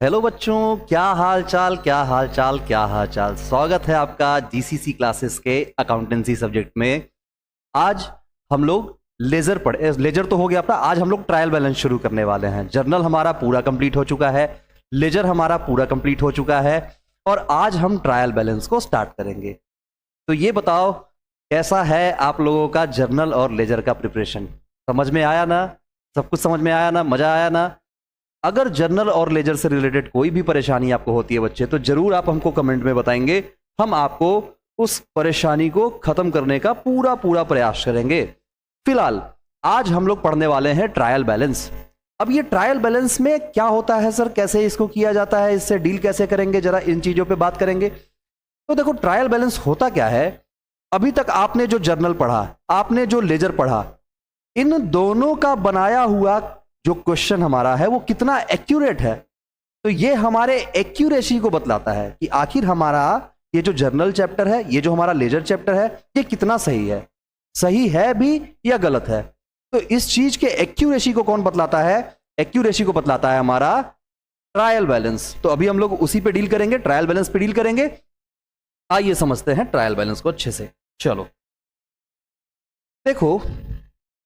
Hello बच्चों, क्या हाल चाल क्या हाल चाल क्या हाल चाल। स्वागत है आपका जीसीसी क्लासेस के अकाउंटेंसी सब्जेक्ट में। आज हम लोग लेजर तो हो गया अपना। आज हम लोग ट्रायल बैलेंस शुरू करने वाले हैं। जर्नल हमारा पूरा कंप्लीट हो चुका है, लेजर हमारा पूरा कंप्लीट हो चुका है और आज हम ट्रायल बैलेंस को स्टार्ट करेंगे। तो ये बताओ, कैसा है आप लोगों का जर्नल और लेजर का प्रिपरेशन? समझ में आया ना? सब कुछ समझ में आया ना? मजा आया ना? अगर जर्नल और लेजर से रिलेटेड कोई भी परेशानी आपको होती है बच्चे, तो जरूर आप हमको कमेंट में बताएंगे। हम आपको उस परेशानी को खत्म करने का पूरा पूरा प्रयास करेंगे। फिलहाल आज हम लोग पढ़ने वाले हैं ट्रायल बैलेंस। अब ये ट्रायल बैलेंस में क्या होता है सर, कैसे इसको किया जाता है, इससे डील कैसे करेंगे, जरा इन चीजों पे बात करेंगे। तो देखो, ट्रायल बैलेंस होता क्या है। अभी तक आपने जो जर्नल पढ़ा, आपने जो लेजर पढ़ा, इन दोनों का बनाया हुआ जो क्वेश्चन हमारा है वो कितना एक्यूरेट है। तो ये हमारे एक्यूरेसी को बतलाता है कि आखिर हमारा ये जो जर्नल चैप्टर है, ये जो हमारा लेजर चैप्टर है, ये कितना सही है भी या गलत है। तो इस चीज के एक्यूरेसी को कौन बतलाता है? एक्यूरेसी को बतलाता है हमारा ट्रायल बैलेंस। तो अभी हम लोग उसी पे डील करेंगे, ट्रायल बैलेंस पे डील करेंगे। आइए समझते हैं ट्रायल बैलेंस को अच्छे से। चलो देखो,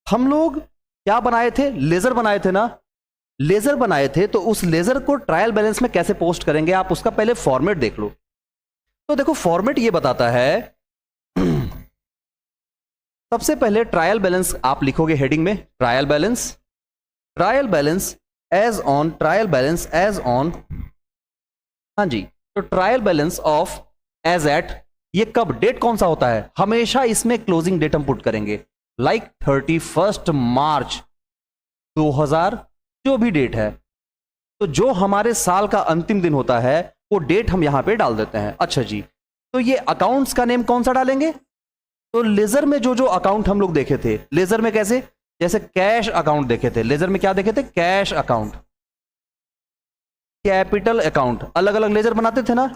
हम लोग क्या बनाए थे? लेजर बनाए थे ना। लेजर बनाए थे, तो उस लेजर को ट्रायल बैलेंस में कैसे पोस्ट करेंगे, आप उसका पहले फॉर्मेट देख लो। तो देखो, फॉर्मेट ये बताता है सबसे पहले ट्रायल बैलेंस आप लिखोगे हेडिंग में, trial balance as on, trial balance as on, हाँ जी। तो trial balance of as at, ये कब, डेट कौन सा होता है? हमेशा इसमें क्लोजिंग डेट हम पुट करेंगे, लाइक 31 मार्च 2000, जो भी डेट है। तो जो हमारे साल का अंतिम दिन होता है वो डेट हम यहां पे डाल देते हैं। अच्छा जी, तो ये अकाउंट्स का नेम कौन सा डालेंगे? तो लेजर में जो जो अकाउंट हम लोग देखे थे, लेजर में कैसे, जैसे कैश अकाउंट देखे थे, लेजर में क्या देखे थे? कैश अकाउंट, कैपिटल अकाउंट, अलग अलग लेजर बनाते थे ना।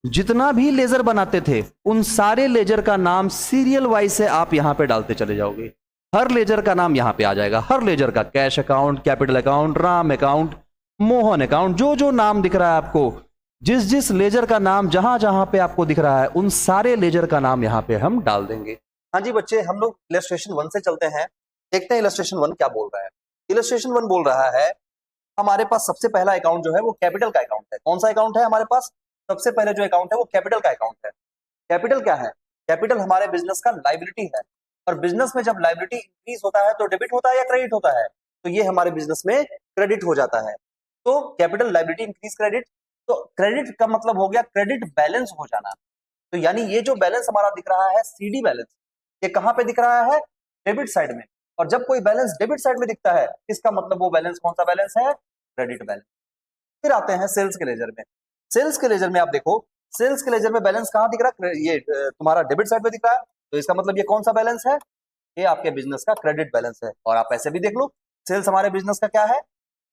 जितना भी लेजर बनाते थे उन सारे लेजर का नाम सीरियल वाइज से आप यहां पे डालते चले जाओगे। हर लेजर का नाम यहां पे आ जाएगा, हर लेजर का, cash account, capital account, Ram account, Mohan account, जो जो नाम दिख रहा है आपको, जिस जिस लेजर का नाम जहां जहां पे आपको दिख रहा है, उन सारे लेजर का नाम यहां पे हम डाल देंगे। हाँ जी बच्चे, हम लोग इलस्ट्रेशन 1 से चलते हैं, देखते हैं इलस्ट्रेशन 1 क्या बोल रहा है। इलस्ट्रेशन 1 बोल रहा है हमारे पास सबसे पहला अकाउंट जो है वो कैपिटल का अकाउंट है। कौन सा अकाउंट है हमारे पास? सबसे पहले जो अकाउंट है वो कैपिटल का अकाउंट है। कैपिटल क्या है? कैपिटल हमारे बिजनेस का लायबिलिटी है। और बिजनेस में जब लायबिलिटी इंक्रीज होता है तो डेबिट होता है या क्रेडिट होता है? तो ये हमारे बिजनेस में क्रेडिट हो जाता है। तो कैपिटल, लायबिलिटी, इंक्रीज, क्रेडिट। तो क्रेडिट का मतलब हो गया क्रेडिट बैलेंस हो जाना। तो यानी ये जो बैलेंस हमारा दिख रहा है सीडी बैलेंस, ये कहां पे दिख रहा है? डेबिट साइड में। और जब कोई बैलेंस डेबिट साइड में दिखता है, इसका मतलब वो बैलेंस कौन सा बैलेंस है? Credit balance. फिर आते हैं सेल्स के लेजर में। सेल्स के लेजर में आप देखो, सेल्स के लेजर में बैलेंस कहां दिख रहा है? ये तुम्हारा डेबिट साइड में दिख रहा है। तो इसका मतलब ये कौन सा बैलेंस है? ये आपके बिजनेस का क्रेडिट बैलेंस है। और आप ऐसे भी देख लो, सेल्स हमारे बिजनेस का क्या है?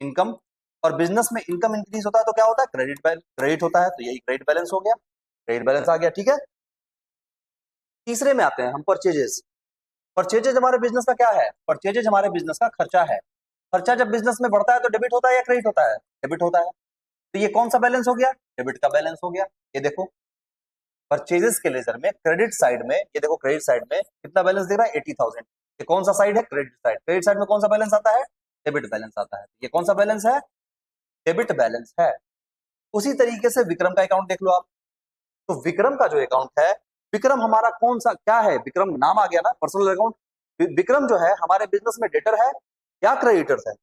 इनकम। और बिजनेस में इनकम इंक्रीज होता है तो क्या होता है? क्रेडिट होता है। तो यही क्रेडिट बैलेंस हो गया, क्रेडिट बैलेंस आ गया। ठीक है, तीसरे में आते हैं हम, परचेजेस। परचेजेज हमारे बिजनेस का क्या है? परचेजेज हमारे बिजनेस का खर्चा है। खर्चा जब बिजनेस में बढ़ता है तो डेबिट होता है या क्रेडिट होता है? डेबिट होता है। तो ये कौन सा बैलेंस हो गया? डेबिट का बैलेंस हो गया। ये देखो, परचेजेस के लेजर में क्रेडिट साइड में, ये देखो क्रेडिट साइड में कितना बैलेंस दिख रहा है? 80,000। ये कौन सा साइड है? Credit side. क्रेडिट साइड में कौन सा बैलेंस आता है? डेबिट बैलेंस आता है। ये कौन सा बैलेंस है? डेबिट बैलेंस है। उसी तरीके से विक्रम का अकाउंट देख लो आप। तो विक्रम का जो अकाउंट है, विक्रम हमारा कौन सा, क्या है? विक्रम नाम आ गया ना, पर्सनल अकाउंट। विक्रम जो है हमारे बिजनेस में डेटर है या क्रेडिटर है?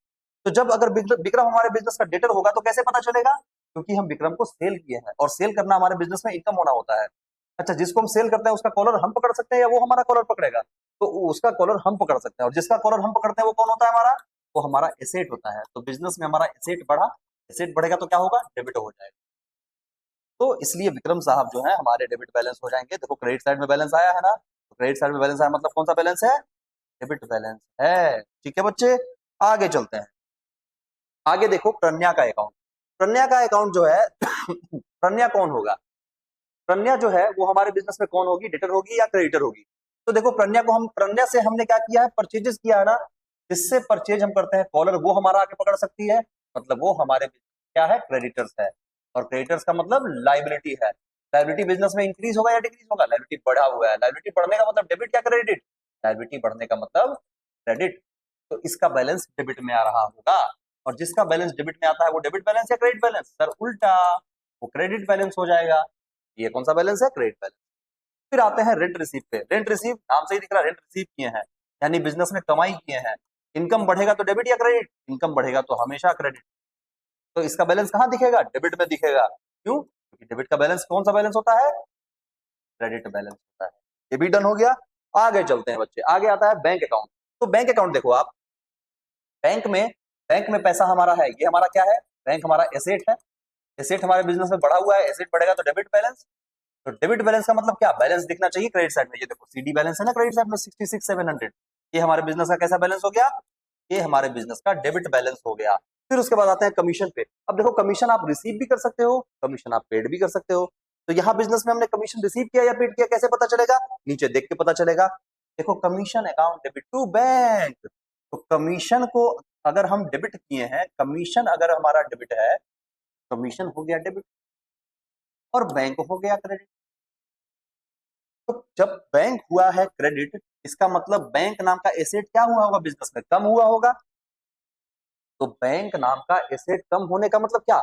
तो जब अगर विक्रम हमारे बिजनेस का डेटर होगा तो कैसे पता चलेगा? क्योंकि हम विक्रम को सेल किए हैं, और सेल करना हमारे बिजनेस में इनकम होना होता है। अच्छा, जिसको हम सेल करते हैं उसका कॉलर हम पकड़ सकते हैं या वो हमारा कॉलर पकड़ेगा? तो उसका कॉलर हम पकड़ सकते हैं, और जिसका कॉलर हम पकड़ते हैं वो कौन होता है हमारा? वो हमारा एसेट होता है। तो बिजनेस में हमारा एसेट बढ़ा, एसेट बढ़ेगा तो क्या होगा? डेबिट हो जाएगा। तो इसलिए विक्रम साहब जो है हमारे डेबिट बैलेंस हो जाएंगे। देखो क्रेडिट साइड में बैलेंस आया है ना, तो क्रेडिट साइड में बैलेंस आया मतलब कौन सा बैलेंस है? डेबिट बैलेंस है। ठीक है बच्चे, आगे चलते हैं। आगे देखो, प्रन्या का अकाउंट। प्रन्या का अकाउंट जो है प्रन्या कौन होगा? प्रन्या जो है वो हमारे बिजनेस में कौन होगी? डेटर होगी या क्रेडिटर होगी? तो देखो, प्रन्या से हमने क्या किया है? परचेजेस किया है ना। जिससे परचेज हम करते हैं, कॉलर वो हमारा आगे पकड़ सकती है, मतलब वो हमारे क्या है, क्रेडिटर्स है। और क्रेडिटर्स का मतलब लाइबिलिटी है। लाइबिलिटी बिजनेस में इंक्रीज होगा या डिक्रीज होगा, लाइबिलिटी बढ़ा हुआ है। लाइबिलिटी बढ़ने का मतलब डेबिट या क्रेडिट, लाइबिलिटी बढ़ने का मतलब क्रेडिट। तो इसका बैलेंस डेबिट में आ रहा होगा, और जिसका बैलेंस डेबिट में आता है वो डेबिट बैलेंस या क्रेडिट बैलेंस, सर उल्टा, वो क्रेडिट बैलेंस हो जाएगा। ये कौन सा बैलेंस है, क्रेडिट बैलेंस। फिर आते हैं रेंट रिसीव पे। रेंट रिसीव नाम से ही दिख रहा है, रेंट रिसीव किए हैं यानी बिजनेस में कमाई किए हैं। इनकम बढ़ेगा तो डेबिट या क्रेडिट, इनकम बढ़ेगा तो हमेशा क्रेडिट। तो इसका बैलेंस कहां दिखेगा, डेबिट में दिखेगा। क्यों, क्योंकि डेबिट का बैलेंस कौन सा बैलेंस होता है, क्रेडिट बैलेंस होता है। ये भी डन हो गया। आगे चलते हैं बच्चे, आगे आता है बैंक अकाउंट। तो बैंक अकाउंट देखो आप, बैंक में पैसा हमारा है, ये हमारा क्या है, बैंक हमारा एसेट है। एसेट हमारे बिजनेस में बढ़ा हुआ है, एसेट बढ़ेगा तो डेबिट बैलेंस। तो डेबिट बैलेंस का मतलब क्या, बैलेंस दिखना चाहिए क्रेडिट साइड में। ये देखो सीडी बैलेंस है ना क्रेडिट साइड में 66,700, ये हमारे बिजनेस का कैसा बैलेंस हो गया, ये हमारे बिजनेस का डेबिट बैलेंस हो गया। फिर उसके बाद आते हैं कमीशन पे। अब देखो कमीशन आप रिसीव भी कर सकते हो, कमीशन आप पेड भी कर सकते हो। तो यहाँ बिजनेस में हमने कमीशन रिसीव किया या पेड किया, कैसे पता चलेगा, नीचे देख के पता चलेगा। देखो commission account debit to bank, तो कमीशन को अगर हम डेबिट किए हैं, कमीशन अगर हमारा डेबिट है, कमीशन हो गया डेबिट और बैंक हो गया क्रेडिट। तो जब बैंक हुआ है क्रेडिट, इसका मतलब बैंक नाम का एसेट क्या हुआ होगा, बिजनेस में कम हुआ होगा। तो बैंक नाम का एसेट कम होने का मतलब क्या,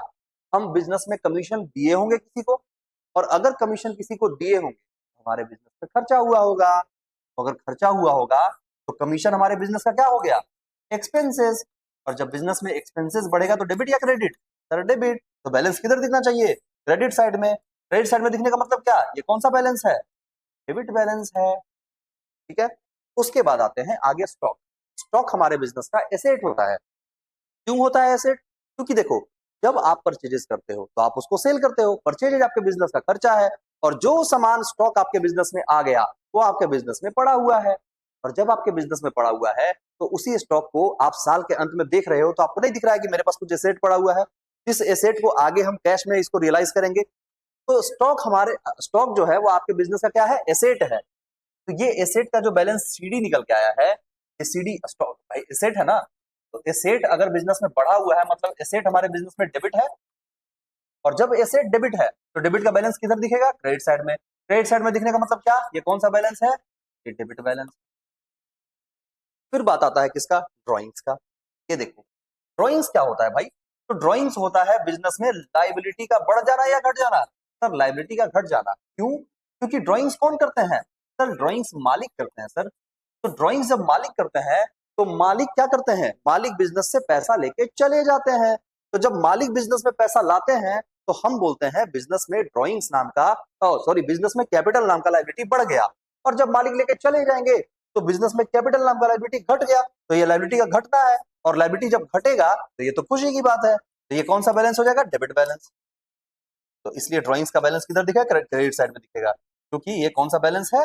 हम बिजनेस में कमीशन दिए होंगे किसी को, और अगर कमीशन किसी को दिए होंगे हमारे बिजनेस में खर्चा हुआ होगा। तो अगर खर्चा हुआ होगा तो कमीशन हमारे बिजनेस का क्या हो गया, एक्सपेंसेस। और जब बिजनेस में एक्सपेंसेस बढ़ेगा तो डेबिट या क्रेडिट, सर डेबिट। तो बैलेंस किधर दिखना चाहिए, क्रेडिट साइड में। क्रेडिट साइड में दिखने का मतलब क्या, ये कौन सा बैलेंस है, डेबिट बैलेंस है। ठीक है, उसके बाद आते हैं आगे स्टॉक। स्टॉक हमारे बिजनेस का एसेट होता है। क्यों होता है एसेट, क्योंकि देखो जब आप परचेजेस करते हो तो आप उसको सेल करते हो, परचेजेज आपके बिजनेस का खर्चा है। और जो सामान स्टॉक आपके बिजनेस में आ गया वो आपके बिजनेस में पड़ा हुआ है। और जब आपके बिजनेस में पड़ा हुआ है तो उसी स्टॉक को आप साल के अंत में देख रहे हो, तो आपको नहीं दिख रहा है कि मेरे पास कुछ एसेट पड़ा हुआ है। इस एसेट को आगे हम कैश में इसको रियलाइज करेंगे। तो स्टॉक जो है वो आपके बिजनेस का क्या है, एसेट है। तो ये एसेट का जो बैलेंस सीडी निकल के आया है, ये सीडी स्टॉक भाई एसेट है ना। तो एसेट अगर बिजनेस में बढ़ा हुआ है मतलब एसेट हमारे बिजनेस में डेबिट है। और जब एसेट डेबिट है तो डेबिट का बैलेंस किधर दिखेगा, क्रेडिट साइड में। क्रेडिट साइड में दिखने का मतलब क्या, ये कौन सा बैलेंस है, ये डेबिट बैलेंस। फिर बात आता है किसका, ड्राइंग्स का। ये देखो ड्राइंग्स क्या होता है भाई, तो ड्राइंग्स होता है बिजनेस में लाइबिलिटी का बढ़ जाना या घट जाना, सर लाइबिलिटी का घट जाना। क्यों, क्योंकि ड्राइंग्स कौन करते हैं, सर ड्राइंग्स मालिक करते हैं सर। तो ड्राइंग्स जब मालिक करते हैं तो मालिक क्या करते हैं, मालिक बिजनेस से पैसा लेके चले जाते हैं। तो जब मालिक बिजनेस में पैसा लाते हैं तो हम बोलते हैं बिजनेस में ड्राइंग्स नाम का, सॉरी बिजनेस में कैपिटल नाम का लाइबिलिटी बढ़ गया। और जब मालिक लेके चले जाएंगे तो बिजनेस में कैपिटल नाम का लाइबिलिटी घट गया। तो ये लाइबिलिटी का घटना है, और लाइबिलिटी जब घटेगा तो ये तो खुशी की बात है। तो ये कौन सा बैलेंस हो जाएगा, डेबिट बैलेंस। तो इसलिए ड्राइंग्स का बैलेंस किधर दिखेगा, क्रेडिट साइड में दिखेगा, क्योंकि ये कौन सा बैलेंस है,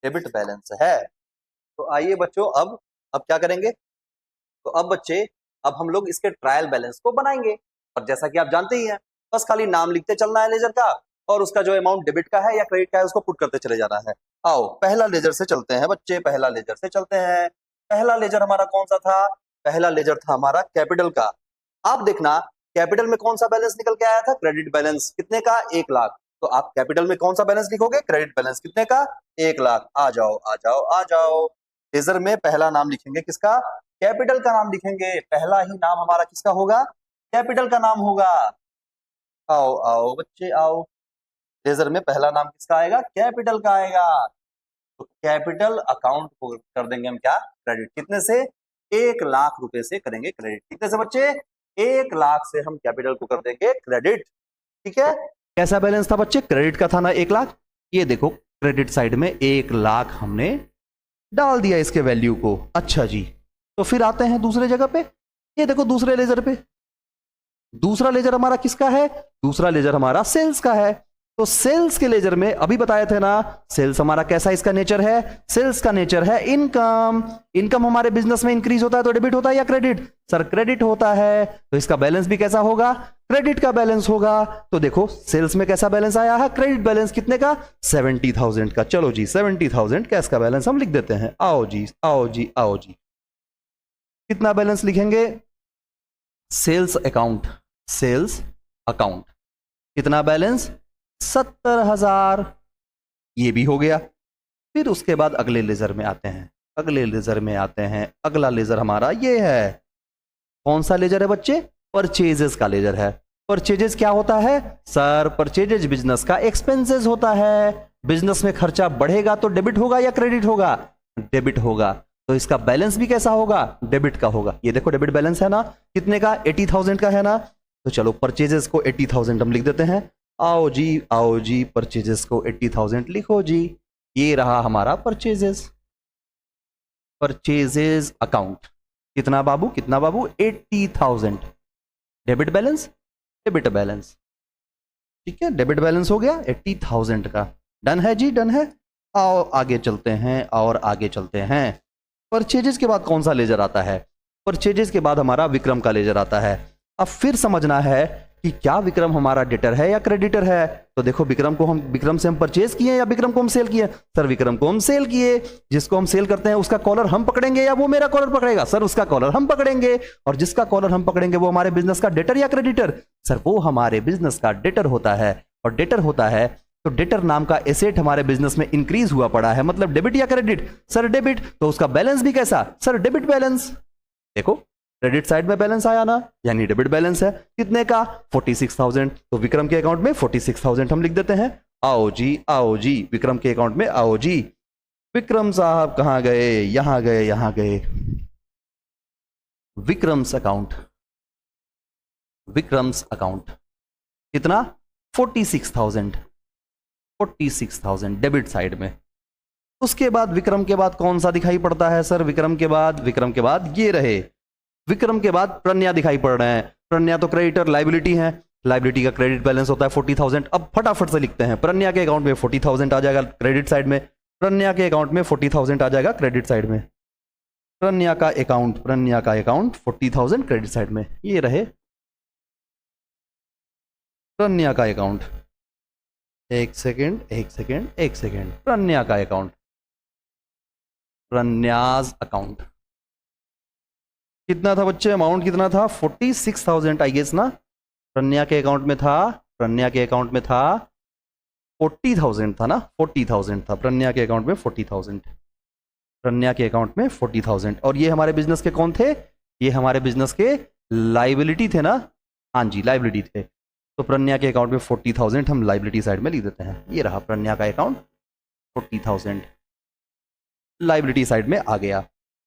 डेबिट बैलेंस है। तो आइए बच्चों अब क्या करेंगे, तो अब बच्चे अब हम लोग इसके ट्रायल बैलेंस को बनाएंगे। और जैसा कि आप जानते ही हैं, बस खाली नाम लिखते चलना है लेजर का, और उसका जो अमाउंट डेबिट का है या क्रेडिट का है उसको पुट करते चले जाना है। आओ पहला लेजर से चलते हैं बच्चे, पहला लेजर से चलते हैं। पहला लेजर हमारा कौन सा था, पहला लेजर था हमारा कैपिटल का। आप देखना कैपिटल में कौन सा बैलेंस निकल के आया था, क्रेडिट बैलेंस कितने का, 1 लाख। तो आप कैपिटल में कौन सा बैलेंस लिखोगे, क्रेडिट बैलेंस कितने का, 1 लाख। आ जाओ आ जाओ आ जाओ, लेजर में पहला नाम लिखेंगे किसका, कैपिटल का नाम लिखेंगे। पहला ही नाम हमारा किसका होगा, कैपिटल का नाम होगा। आओ आओ बच्चे आओ, लेजर में पहला नाम किसका आएगा, कैपिटल का आएगा। तो कैपिटल अकाउंट को कर देंगे हम क्या, क्रेडिट। कितने से, 1 लाख रुपए से करेंगे क्रेडिट। कितने से बच्चे, 1 लाख से हम कैपिटल को कर देंगे क्रेडिट। ठीक है, कैसा बैलेंस था बच्चे, क्रेडिट का था ना 1 लाख। ये देखो क्रेडिट साइड में 1 लाख हमने डाल दिया इसके वैल्यू को। अच्छा जी, तो फिर आते हैं दूसरे जगह पे। ये देखो दूसरे लेजर पे, दूसरा लेजर हमारा किसका है, दूसरा लेजर हमारा सेल्स का है। तो सेल्स के लेजर में अभी बताए थे ना, सेल्स हमारा कैसा इसका नेचर है, सेल्स का नेचर है इनकम। इनकम हमारे बिजनेस में इंक्रीज होता है तो डेबिट होता है या क्रेडिट, सर क्रेडिट होता है। तो इसका बैलेंस भी कैसा होगा, क्रेडिट का बैलेंस होगा। तो देखो सेल्स में कैसा बैलेंस आया है, क्रेडिट बैलेंस कितने का, 70,000 का। चलो जी 70,000 कैश का बैलेंस हम लिख देते हैं। आओ जी आओ जी आओ जी, कितना बैलेंस लिखेंगे, सेल्स अकाउंट, सेल्स अकाउंट। कितना बैलेंस? 70,000। ये भी हो गया। फिर उसके बाद अगले लेजर में आते हैं, अगले लेजर में आते हैं। अगला लेजर हमारा ये है। कौन सा लेजर है बच्चे? परचेजेस का लेजर है। परचेजेस क्या होता है सर? परचेजेस बिजनेस का एक्सपेंसेस होता है। बिजनेस में खर्चा बढ़ेगा तो डेबिट होगा या क्रेडिट होगा? डेबिट होगा। तो इसका बैलेंस भी कैसा होगा? डेबिट का होगा। ये देखो डेबिट बैलेंस है ना, कितने का? 80,000 का है ना। तो चलो परचेजेस को 80,000 हम लिख देते हैं। आओ जी परचेजेस को 80,000 लिखो जी। ये रहा हमारा परचेजेस, परचेजेस अकाउंट। कितना बाबू? कितना बाबू? 80,000। Debit balance, debit balance. ठीक है, डेबिट बैलेंस हो गया 80,000 का। डन है जी, डन है। आओ आगे चलते हैं और आगे चलते हैं। परचेजेस के बाद कौन सा लेजर आता है? परचेजेस के बाद हमारा विक्रम का लेजर आता है। अब फिर समझना है कि क्या विक्रम हमारा डेटर है या क्रेडिटर है। तो देखो विक्रम से हम परचेज किए या विक्रम को हम सेल किए? सर विक्रम को हम सेल किए। जिसको हम सेल करते हैं उसका कॉलर हम पकड़ेंगे या वो मेरा कॉलर पकड़ेगा? सर उसका कॉलर हम पकड़ेंगे। और जिसका कॉलर हम पकड़ेंगे वो हमारे बिजनेस का डेटर या क्रेडिटर? सर वो हमारे बिजनेस का डेटर होता है। और डेटर होता है तो डेटर नाम का एसेट हमारे बिजनेस में इंक्रीज हुआ पड़ा है, मतलब डेबिट या क्रेडिट? Sir debit. तो उसका बैलेंस भी कैसा? Sir debit balance. देखो क्रेडिट साइड में बैलेंस आया ना, यानी डेबिट बैलेंस है। कितने का? 46,000। तो विक्रम के अकाउंट में 46,000 हम लिख देते हैं। आओ जी विक्रम के अकाउंट में आओ जी। विक्रम साहब कहां गए? यहां गए, यहां गए। Vikram's account, Vikram's account. कितना? 46,000। 46,000 डेबिट साइड में। उसके बाद विक्रम के बाद कौन सा दिखाई पड़ता है सर? विक्रम के बाद ये रहे। विक्रम के बाद प्रन्या दिखाई पड़ रहे हैं। प्रन्या तो क्रेडिटर, लाइबिलिटी है। लाइबिलिटी का क्रेडिट बैलेंस होता है 40,000। अब फटाफट से लिखते हैं। प्रन्या के अकाउंट में 40,000 आ जाएगा क्रेडिट साइड में। प्रन्या के अकाउंट में 40,000 आ जाएगा क्रेडिट साइड में। प्रन्या का अकाउंट 40,000 क्रेडिट साइड में। ये रहे प्रन्या का अकाउंट। एक सेकेंड। प्रन्या का अकाउंट, प्रन्याज अकाउंट। कितना था बच्चे? अमाउंट कितना था? 46,000 आई गेस ना। प्रन्या के अकाउंट में था 40,000 था ना। 40,000 था प्रन्या के अकाउंट में। 40,000 प्रन्या के अकाउंट में 40,000। और ये हमारे बिजनेस के कौन थे? ये हमारे बिजनेस के लाइबिलिटी थे ना। हाँ जी लाइबिलिटी थे। तो प्रन्या के अकाउंट में 40,000 हम लाइबिलिटी साइड में लिख देते हैं। ये रहा प्रन्या का अकाउंट, 40,000 लाइबिलिटी साइड में आ गया।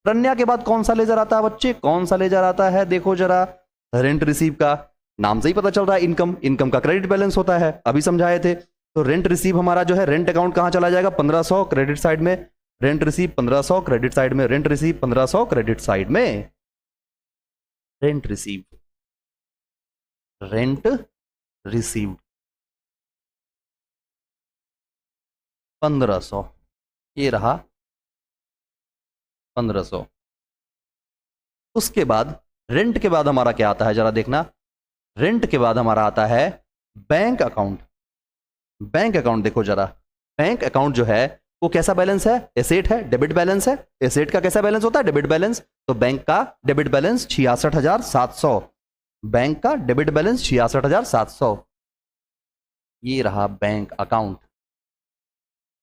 प्रन्या के बाद कौन सा लेजर आता है बच्चे? कौन सा लेजर आता है? देखो जरा, रेंट रिसीव का। नाम से ही पता चल रहा है इनकम का क्रेडिट बैलेंस होता है, अभी समझाए थे। तो रेंट रिसीव हमारा जो है, रेंट अकाउंट कहां चला जाएगा? 1500 क्रेडिट साइड में। रेंट रिसीव 1500 क्रेडिट साइड में। रेंट रिसीव 1500 क्रेडिट साइड में। Rent receive, rent received 1500। ये रहा 1500। उसके बाद रेंट के बाद हमारा क्या आता है जरा देखना। रेंट के बाद हमारा आता है बैंक अकाउंट। बैंक अकाउंट देखो जरा। बैंक अकाउंट जो है वो कैसा बैलेंस है? एसेट है, डेबिट बैलेंस है। एसेट का कैसा बैलेंस होता है? Debit balance. तो बैंक का डेबिट बैलेंस 66,700। बैंक का डेबिट बैलेंस 66,700। ये रहा बैंक अकाउंट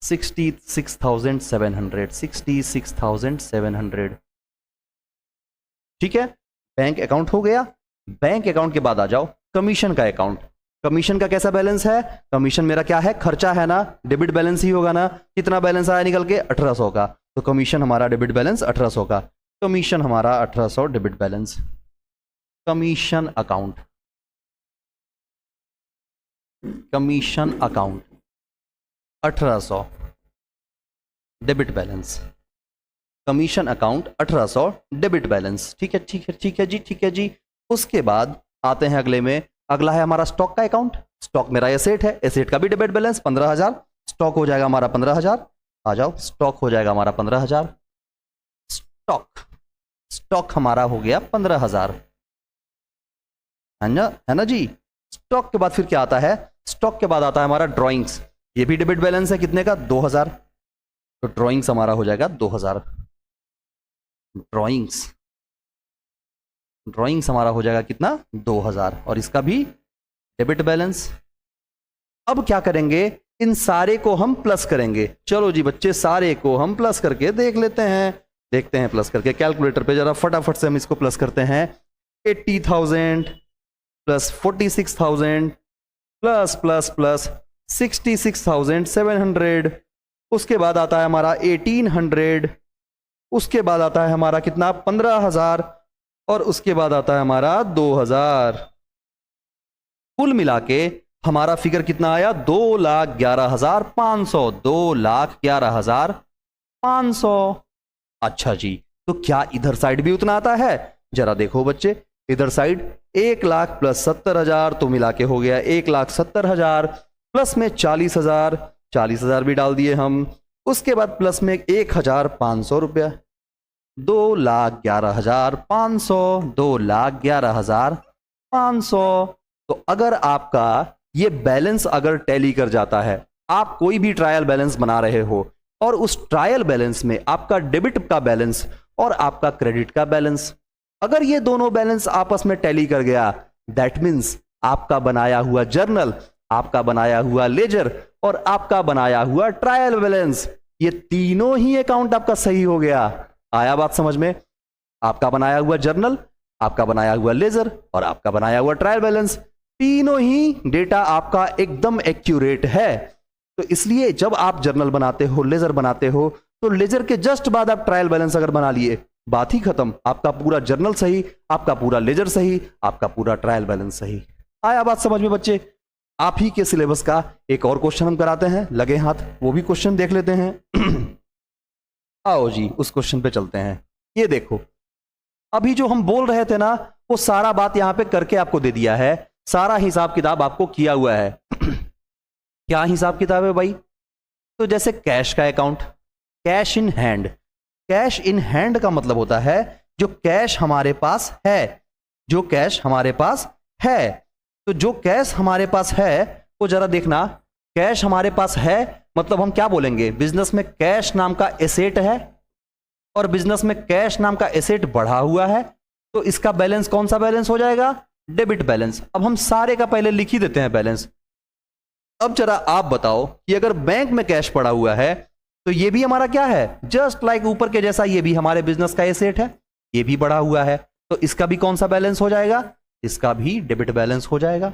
66,700। 66,700 ठीक है। बैंक अकाउंट हो गया। बैंक अकाउंट के बाद आ जाओ कमीशन का अकाउंट। कमीशन का कैसा बैलेंस है? कमीशन मेरा क्या है? खर्चा है ना, डेबिट बैलेंस ही होगा ना। कितना बैलेंस आया निकल के? 1800 का। तो कमीशन हमारा डेबिट बैलेंस 1800 का। कमीशन हमारा 1800 debit balance. Commission account, commission account 1800 debit balance. Commission account 1800 debit balance. ठीक है जी। उसके बाद आते हैं अगले में। अगला है हमारा स्टॉक का अकाउंट। स्टॉक मेरा एसेट है, एसेट का भी डेबिट बैलेंस 15,000। स्टॉक हो जाएगा हमारा 15,000। आ जाओ, स्टॉक हो जाएगा हमारा 15,000। स्टॉक हमारा हो गया 15,000, है ना जी। स्टॉक के बाद फिर क्या आता है? स्टॉक के बाद आता है हमारा ड्रॉइंग्स। ये भी डेबिट बैलेंस है, कितने का? 2,000। तो ड्रॉइंग्स हमारा हो जाएगा 2,000। ड्रॉइंग्स ड्रॉइंग्स हमारा हो जाएगा कितना 2000 और इसका भी डेबिट बैलेंस। अब क्या करेंगे, इन सारे को हम प्लस करेंगे। चलो जी बच्चे, सारे को हम प्लस करके देख लेते हैं, देखते हैं प्लस करके। कैलकुलेटर पे जरा फटाफट से हम इसको प्लस करते हैं। 80,000 प्लस 46,000 प्लस प्लस प्लस 66,700, उसके बाद आता है हमारा 1800, उसके बाद आता है हमारा कितना 15,000 और उसके बाद आता है हमारा 2,000। कुल मिला के हमारा फिगर कितना आया 2,11,500, 2,11,500। अच्छा जी, तो क्या इधर साइड भी उतना आता है? जरा देखो बच्चे, इधर साइड 1,00,000 प्लस 70,000 तो मिला के हो गया 1,70,000, प्लस में 40,000, 40,000 भी डाल दिए हम, उसके बाद प्लस में 1,500 रुपया, 2,11,500, 2,11,500। तो अगर आपका ये बैलेंस अगर टैली कर जाता है, आप कोई भी ट्रायल बैलेंस बना रहे हो और उस ट्रायल बैलेंस में आपका डेबिट का बैलेंस और आपका क्रेडिट का बैलेंस, अगर ये दोनों बैलेंस आपस में टैली कर गया, दैट मीन्स आपका बनाया हुआ जर्नल, आपका बनाया हुआ लेजर और आपका बनाया हुआ ट्रायल बैलेंस, ये तीनों ही अकाउंट आपका सही हो गया। आया बात समझ में? आपका बनाया हुआ जर्नल, आपका बनाया हुआ लेजर और आपका बनाया हुआ ट्रायल बैलेंस, तीनों ही डेटा आपका एकदम एक्यूरेट है। तो इसलिए जब आप जर्नल बनाते हो, लेजर बनाते हो, तो लेजर के जस्ट बाद आप ट्रायल बैलेंस अगर बना लिए, बात ही खत्म। आपका पूरा जर्नल सही, आपका पूरा लेजर सही, आपका पूरा ट्रायल बैलेंस सही। आया बात समझ में बच्चे? आप ही के सिलेबस का एक और क्वेश्चन हम कराते हैं, लगे हाथ, वो भी क्वेश्चन देख लेते हैं। आओ जी, उस क्वेश्चन पे चलते हैं। ये देखो, अभी जो हम बोल रहे थे ना, वो सारा बात यहां पे करके आपको दे दिया है, सारा हिसाब किताब आपको किया हुआ है। क्या हिसाब किताब है भाई? तो जैसे कैश का account, cash in hand, cash in hand का मतलब होता है जो कैश हमारे पास है, जो कैश हमारे पास है। तो जो कैश हमारे पास है वो जरा देखना, कैश हमारे पास है मतलब हम क्या बोलेंगे, बिजनेस में कैश नाम का एसेट है और बिजनेस में कैश नाम का एसेट बढ़ा हुआ है, तो इसका बैलेंस कौन सा बैलेंस हो जाएगा? Debit balance. अब हम सारे का पहले लिख ही देते हैं बैलेंस। अब जरा आप बताओ कि अगर बैंक में कैश पड़ा हुआ है तो ये भी हमारा क्या है, जस्ट लाइक ऊपर के जैसा ये भी हमारे बिजनेस का एसेट है, ये भी बढ़ा हुआ है, तो इसका भी कौन सा बैलेंस हो जाएगा? इसका भी डेबिट बैलेंस हो जाएगा।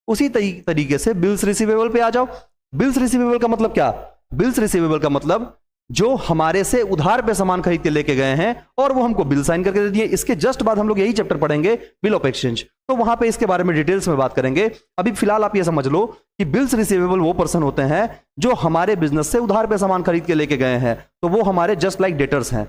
उसी तरीके से बिल्स रिसीवेबल पे आ जाओ। बिल्स रिसीवेबल का मतलब क्या? बिल्स रिसीवेबल का मतलब जो हमारे से उधार पे सामान खरीद के लेके गए हैं और वो हमको बिल साइन करके दे दिए। इसके जस्ट बाद हम लोग यही चैप्टर पढ़ेंगे, बिल ऑफ एक्सचेंज, तो वहां पे इसके बारे में डिटेल्स में बात करेंगे। अभी फिलहाल आप ये समझ लो कि बिल्स रिसीवेबल वो पर्सन होते हैं जो हमारे बिजनेस से उधार पे सामान खरीद के लेके गए हैं, तो वो हमारे जस्ट लाइक डेटर्स हैं।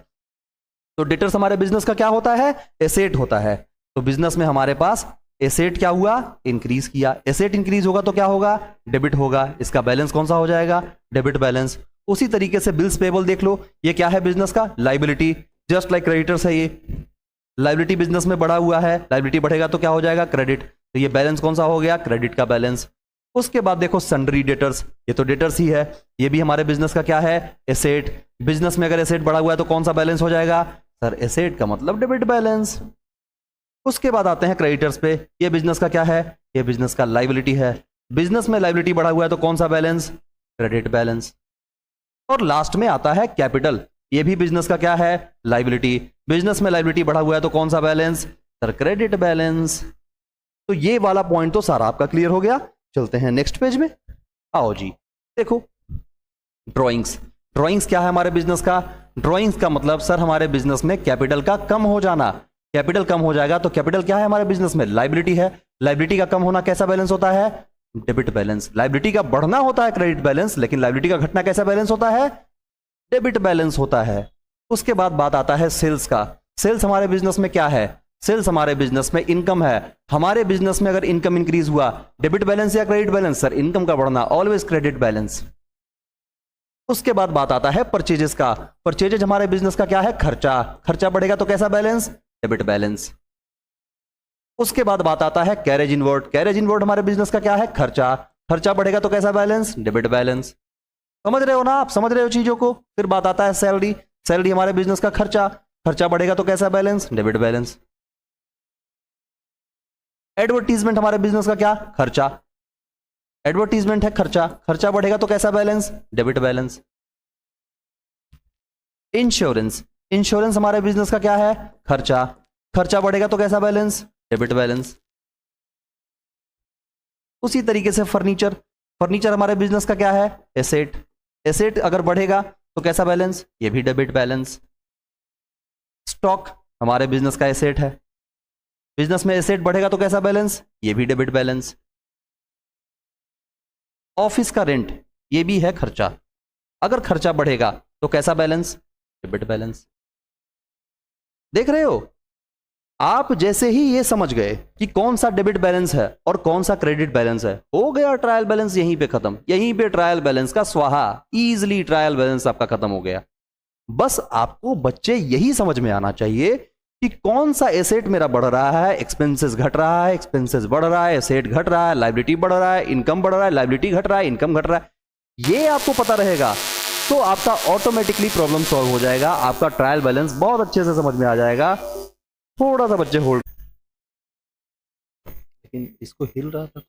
तो डेटर्स हमारे बिजनेस का क्या होता है? एसेट होता है। तो बिजनेस में हमारे पास एसेट क्या हुआ? इंक्रीज किया। एसेट इंक्रीज होगा तो क्या होगा? डेबिट होगा। इसका बैलेंस कौन सा हो जाएगा? Debit balance. उसी तरीके से बिल्स पेबल देख लो, ये क्या है बिजनेस का? लाइबिलिटी, जस्ट लाइक क्रेडिटर्स है। ये लाइबिलिटी बिजनेस में बढ़ा हुआ है, लाइबिलिटी बढ़ेगा तो क्या हो जाएगा? क्रेडिट। तो ये बैलेंस कौन सा हो गया? क्रेडिट का बैलेंस। उसके बाद देखो सन्ड्री डेटर्स, ये तो डेटर्स ही है, ये भी हमारे बिजनेस का क्या है? एसेट। बिजनेस में अगर एसेट बढ़ा हुआ है तो कौन सा बैलेंस हो जाएगा? सर एसेट का मतलब डेबिट बैलेंस। उसके बाद आते हैं क्रेडिटर्स पे, ये बिजनेस का क्या है? ये बिजनेस का लाइबिलिटी है। बिजनेस में लाइबिलिटी बढ़ा हुआ है तो कौन सा बैलेंस? Credit balance. और लास्ट में आता है कैपिटल, ये भी बिजनेस का क्या है? लाइबिलिटी। बिजनेस में लाइबिलिटी बढ़ा हुआ है तो कौन सा बैलेंस? Sir credit balance. तो ये वाला पॉइंट तो सारा आपका क्लियर हो गया। चलते हैं नेक्स्ट पेज में। आओ जी, देखो ड्राइंग्स। ड्राइंग्स क्या है हमारे बिजनेस का? ड्राइंग्स का मतलब सर हमारे बिजनेस में कैपिटल का कम हो जाना। कैपिटल कम हो जाएगा तो कैपिटल क्या है हमारे बिजनेस में? लाइबिलिटी है। लाइबिलिटी का कम होना कैसा बैलेंस होता है? Debit balance. लाइबिलिटी का बढ़ना होता है क्रेडिट बैलेंस, लेकिन लाइबिलिटी का घटना कैसा बैलेंस होता है? डेबिट बैलेंस होता है। उसके बाद बात आता है सेल्स का। सेल्स हमारे बिजनेस में क्या है? सेल्स हमारे बिजनेस में इनकम है। हमारे बिजनेस में अगर इनकम इंक्रीज हुआ, डेबिट बैलेंस या क्रेडिट बैलेंस? सर इनकम का बढ़ना, ऑलवेज क्रेडिट बैलेंस। उसके बाद बात आता है परचेजेस का। परचेजेज हमारे बिजनेस का क्या है? खर्चा। खर्चा बढ़ेगा तो कैसा बैलेंस? Debit balance. उसके बाद बात आता है कैरेज इनवर्ड। कैरेज इनवर्ड हमारे बिजनेस का क्या है? खर्चा। खर्चा बढ़ेगा तो कैसा बैलेंस? Debit balance. समझ रहे हो ना आप? समझ रहे हो चीजों को? फिर बात आता है सैलरी। सैलरी हमारे बिजनेस का खर्चा। खर्चा बढ़ेगा तो कैसा बैलेंस? Debit balance. एडवर्टीजमेंट हमारे बिजनेस का क्या? खर्चा। एडवर्टीजमेंट है खर्चा, खर्चा बढ़ेगा तो कैसा balance? Debit balance. Insurance, insurance हमारे बिजनेस का क्या है? खर्चा, खर्चा बढ़ेगा तो कैसा बैलेंस? Debit balance. उसी तरीके से फर्नीचर, फर्नीचर हमारे बिजनेस का क्या है? एसेट, एसेट अगर बढ़ेगा तो कैसा बैलेंस? ये भी डेबिट बैलेंस। स्टॉक हमारे बिजनेस का एसेट है, बिजनेस में एसेट बढ़ेगा तो कैसा बैलेंस? ये भी डेबिट बैलेंस। ऑफिस का रेंट, ये भी है खर्चा, अगर खर्चा बढ़ेगा तो कैसा बैलेंस? Debit balance. देख रहे हो? आप जैसे ही ये समझ गए कि कौन सा डेबिट बैलेंस है और कौन सा क्रेडिट बैलेंस है, हो गया ट्रायल बैलेंस यहीं पे खत्म, यहीं पे ट्रायल बैलेंस का स्वाहा, इजीली ट्रायल बैलेंस आपका खत्म हो गया। बस आपको बच्चे यही समझ में आना चाहिए कि कौन सा एसेट मेरा बढ़ रहा है, एक्सपेंसेस घट रहा है, एक्सपेंसेस बढ़ रहा है, एसेट घट रहा है, लायबिलिटी बढ़ रहा है, इनकम बढ़ रहा है, लायबिलिटी घट रहा है, इनकम घट रहा है। ये आपको पता रहेगा तो आपका ऑटोमेटिकली प्रॉब्लम सॉल्व हो जाएगा, आपका ट्रायल बैलेंस बहुत अच्छे से समझ में आ जाएगा। थोड़ा सा बच्चे होल्ड, लेकिन इसको हिल रहा था।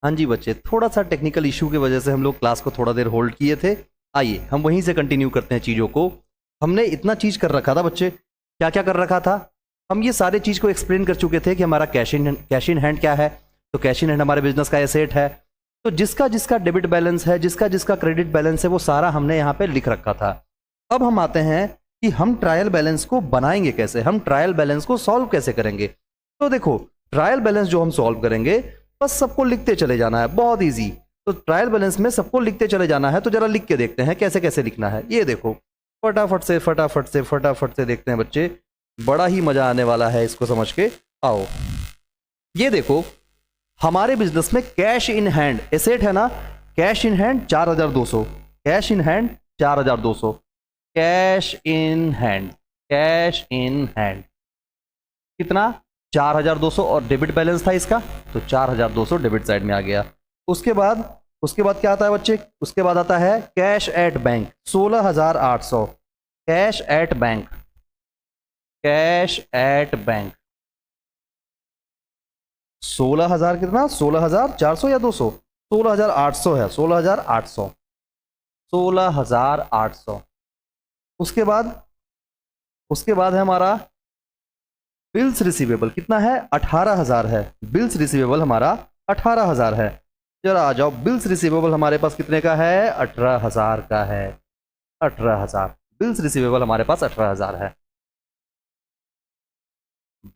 हाँ जी बच्चे, थोड़ा सा टेक्निकल इशू की वजह से हम लोग क्लास को थोड़ा देर होल्ड किए थे। आइए हम वहीं से कंटिन्यू करते हैं चीज़ों को। हमने इतना चीज़ कर रखा था बच्चे, क्या क्या कर रखा था? हम ये सारे चीज़ को एक्सप्लेन कर चुके थे कि हमारा कैश इन हैंड क्या है। तो कैश इन हैंड हमारे बिजनेस का एसेट है। तो जिसका जिसका डेबिट बैलेंस है, जिसका जिसका क्रेडिट बैलेंस है, वो सारा हमने यहाँ पे लिख रखा था। अब हम आते हैं कि हम ट्रायल बैलेंस को बनाएंगे कैसे, हम ट्रायल बैलेंस को सॉल्व कैसे करेंगे। तो देखो, ट्रायल बैलेंस जो हम सॉल्व करेंगे, बस सबको लिखते चले जाना है, बहुत इजी। तो ट्रायल बैलेंस में सबको लिखते चले जाना है। तो जरा लिख के देखते हैं कैसे कैसे लिखना है। ये देखो, फटाफट से फटाफट से फटाफट से देखते हैं बच्चे, बड़ा ही मजा आने वाला है इसको समझ के। आओ, ये देखो, हमारे बिजनेस में कैश इन हैंड एसेट है ना, cash in hand 4200, cash in hand 4200, cash in hand, cash in hand कितना? 4200, और डेबिट बैलेंस था इसका, तो 4200 डेबिट साइड में आ गया। उसके बाद क्या आता है बच्चे? उसके बाद आता है cash at bank 16800, cash at bank, cash at bank 16000 कितना? 16400 या 200? 16800 है, 16800, 16800। उसके बाद है हमारा बिल्स रिसीवेबल, कितना है? 18000 है। बिल्स रिसीवेबल हमारा 18000 है। जरा आ जाओ, बिल्स रिसीवेबल हमारे पास कितने का है? 18000 का है। 18000 बिल्स रिसीवेबल हमारे पास 18000 है।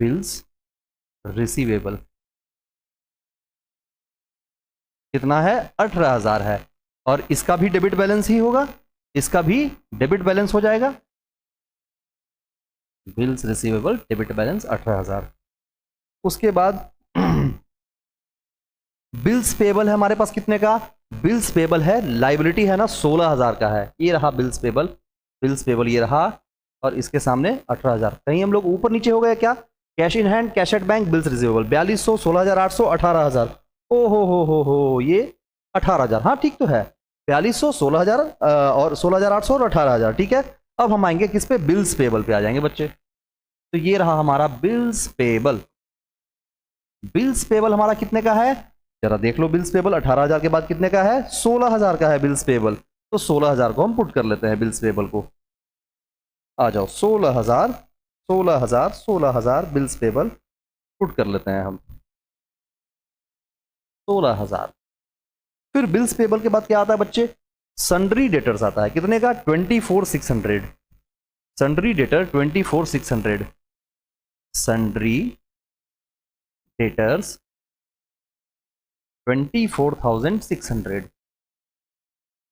बिल्स रिसीवेबल कितना है? 18000 है। और इसका भी डेबिट बैलेंस ही होगा, इसका भी डेबिट बैलेंस हो जाएगा। Bills receivable debit balance 18000। उसके बाद बिल्स पेबल है हमारे पास कितने का? बिल्स पेबल है, लाइबिलिटी है ना, 16000 का है। ये रहा बिल्स पेबल, बिल्स पेबल ये रहा, और इसके सामने 18000। कहीं हम लोग ऊपर नीचे हो गए क्या? Cash in hand, cash at bank, bills receivable 4200, 16800, 18000। ओ हो, ये 18000। हाँ ठीक तो है, 4200, 16000 और 16800 और 18000। ठीक है। अब हम आएंगे किस पे? बिल्स पेबल पे आ जाएंगे बच्चे। तो ये रहा हमारा बिल्स पेबल। बिल्स पेबल हमारा कितने का है? जरा देख लो, बिल्स पेबल 18000 के बाद कितने का है? 16000 का है बिल्स पेबल। तो 16000 को हम पुट कर लेते हैं बिल्स पेबल को। आ जाओ, 16000 16000 16000 बिल्स पेबल पुट कर लेते हैं हम, 16000। फिर बिल्स पेबल के बाद क्या आता है बच्चे? सन्ड्री डेटर्स आता है। कितने का? 24600। Sundry debtor 24600, sundry debtors 24600,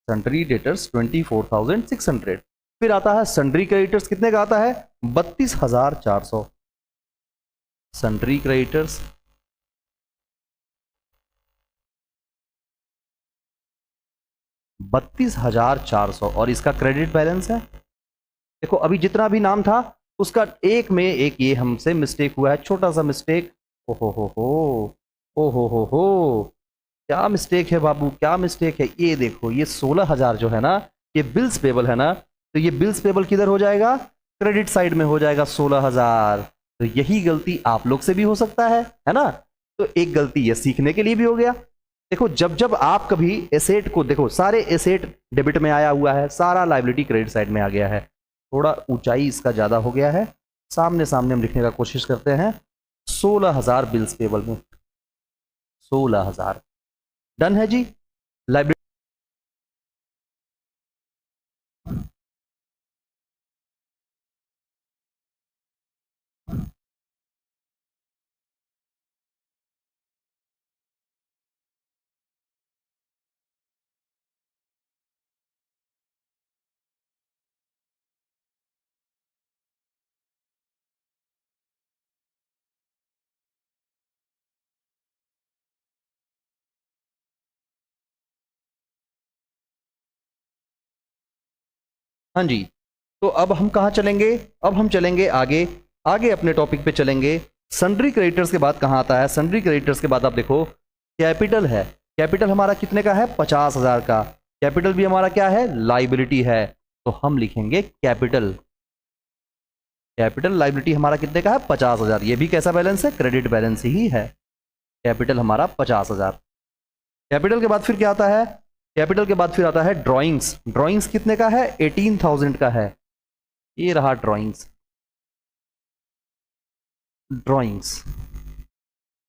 sundry debtors 24600। फिर आता है सन्ड्री क्रेडिटर्स, कितने का आता है? 32,400 सन्ड्री क्रेडिटर्स, 32,400 और इसका क्रेडिट बैलेंस है। देखो अभी जितना भी नाम था उसका एक में एक ये हमसे मिस्टेक हुआ है, छोटा सा मिस्टेक। ओहो हो, ओहो हो, क्या मिस्टेक है बाबू, क्या मिस्टेक है। ये देखो ये 16,000 जो है ना, ये बिल्स पेबल है ना, तो ये बिल्स पेबल किधर हो जाएगा, क्रेडिट साइड में हो जाएगा 16,000। तो यही गलती आप लोग से भी हो सकता है ना। तो एक गलती ये सीखने के लिए भी हो गया। देखो जब जब आप कभी एसेट को देखो, सारे एसेट डेबिट में आया हुआ है, सारा लाइबिलिटी क्रेडिट साइड में आ गया है। थोड़ा ऊंचाई इसका ज्यादा हो गया है, सामने सामने हम लिखने का कोशिश करते हैं। 16,000 बिल्स पेबल में 16,000 डन है जी। लाइब्रेरी हाँ जी, तो अब हम कहाँ चलेंगे, अब हम चलेंगे आगे, आगे अपने टॉपिक पे चलेंगे। सन्ड्री क्रेडिटर्स के बाद कहाँ आता है, सन्ड्री क्रेडिटर्स के बाद आप देखो कैपिटल है। कैपिटल हमारा कितने का है, 50,000 का। कैपिटल भी हमारा क्या है, लाइबिलिटी है, तो हम लिखेंगे कैपिटल। कैपिटल लाइबिलिटी हमारा कितने का है, 50,000। ये भी कैसा बैलेंस है, क्रेडिट बैलेंस ही है। कैपिटल हमारा 50,000। कैपिटल के बाद फिर क्या आता है, कैपिटल के बाद फिर आता है ड्राइंग्स। ड्राइंग्स कितने का है, 18,000 का है। ये रहा ड्राइंग्स, ड्राइंग्स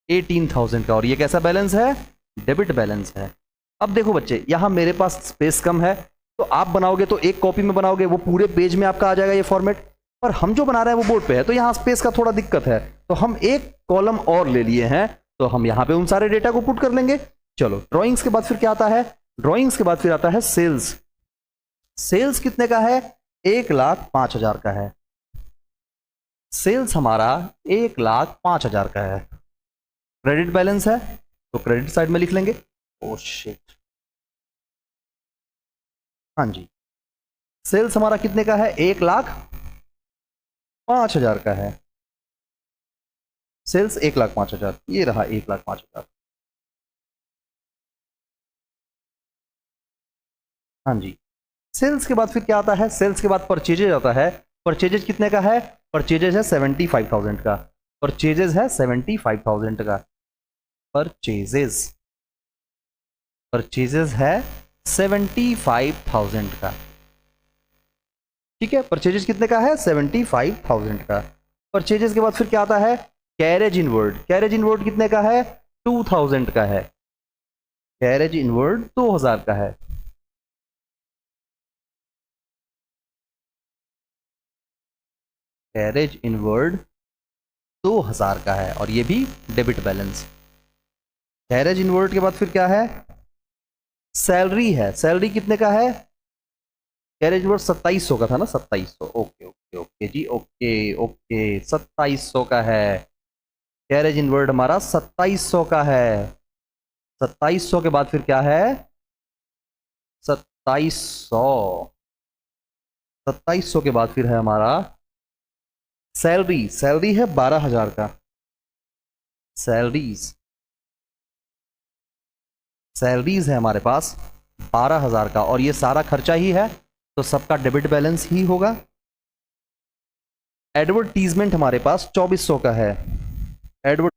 18,000 का, और ये कैसा बैलेंस है, डेबिट बैलेंस है। अब देखो बच्चे, यहां मेरे पास स्पेस कम है, तो आप बनाओगे तो एक कॉपी में बनाओगे, वो पूरे पेज में आपका आ जाएगा ये फॉर्मेट। पर हम जो बना रहे हैं वो बोर्ड पे है, तो यहां स्पेस का थोड़ा दिक्कत है, तो हम एक कॉलम और ले लिए हैं, तो हम यहां पे उन सारे डेटा को पुट कर लेंगे। चलो ड्राइंग्स के बाद फिर क्या आता है, ड्राइंग्स के बाद फिर आता है सेल्स। सेल्स कितने का है, 1,05,000 का है। सेल्स हमारा 1,05,000 का है। क्रेडिट बैलेंस है, तो क्रेडिट साइड में लिख लेंगे। ओ शिट, हाँ जी, सेल्स हमारा कितने का है, 1,05,000 का है। सेल्स 1,05,000, ये रहा 1,05,000। हाँ जी, सेल्स के बाद फिर क्या आता है, सेल्स के बाद परचेजेज आता है। परचेजेज कितने का है, परचेजेज है 75,000 का। परचेजेज है 75,000 का। परचेजेज, परचेजेज है 75,000 का। ठीक है, परचेजेज कितने का है, 75,000 का। परचेजेज के बाद फिर क्या आता है, कैरेज इनवर्ड। कैरेज इनवर्ड कितने का है, 2,000 का है। कैरेज इनवर्ड 2,000 का है। कैरेज इनवर्ड 2,000 का है, और ये भी डेबिट बैलेंस। कैरेज इनवर्ड के बाद फिर क्या है, सैलरी है। सैलरी कितने का है, कैरेज इनवर्ड 2,700 का था ना, 2,700। ओके ओके ओके जी, ओके ओके, 2,700 का है। कैरेज इनवर्ड हमारा 2,700 का है। 2,700 के बाद फिर क्या है, 2,700। 2,700 के बाद फिर है हमारा सैलरी। सैलरी है 12,000 का। सैलरीज, सैलरीज है हमारे पास 12,000 का, और ये सारा खर्चा ही है, तो सबका डेबिट बैलेंस ही होगा। एडवर्टीजमेंट हमारे पास 2,400 का है। एडवर्ट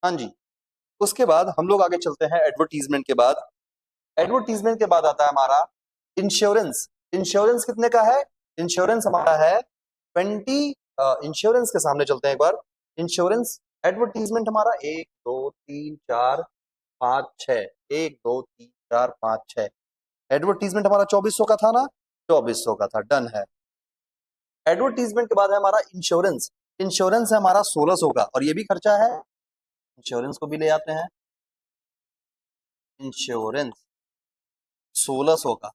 हाँ जी, उसके बाद हम लोग आगे चलते हैं एडवर्टीजमेंट के बाद। एडवर्टीजमेंट के बाद आता है हमारा इंश्योरेंस। इंश्योरेंस कितने का है, इंश्योरेंस हमारा है 20। इंश्योरेंस के सामने चलते हैं एक बार। इंश्योरेंस एडवर्टीजमेंट हमारा 1 2 3 4 5 6, 1 2 3 4 5 6। एडवर्टीजमेंट हमारा 2,400 का था ना, 2400 का था, डन है। एडवर्टीजमेंट के बाद है हमारा इंश्योरेंस। इंश्योरेंस है हमारा 1600 का, और ये भी खर्चा है, इंश्योरेंस को भी ले आते हैं। इंश्योरेंस 1600 का।